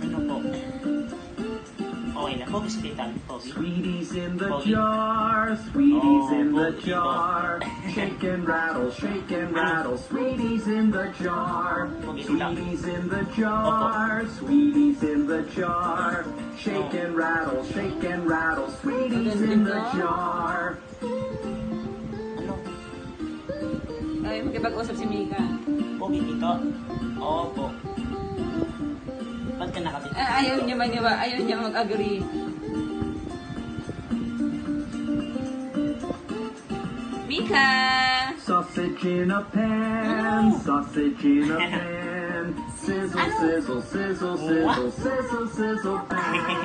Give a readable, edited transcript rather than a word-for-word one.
Ano po? Okay na po, hospital. Pogi. Sweeties in the Pogi. jar, sweeties in the Pogi po. jar. Shake and rattle, sweeties in the jar. Sweeties in the jar, sweeties in the jar. Shake and rattle, sweeties in the jar. Ano? Ay, magkipag-usap si Mika. Pogi dito? Oo po. Ba't ka nakapit? Ayaw niya maniwa, ayaw niya mag-agree. Mika! Sausage in a pan, sausage in a pan. Sizzle, sizzle, sizzle, sizzle, sizzle, sizzle, pan.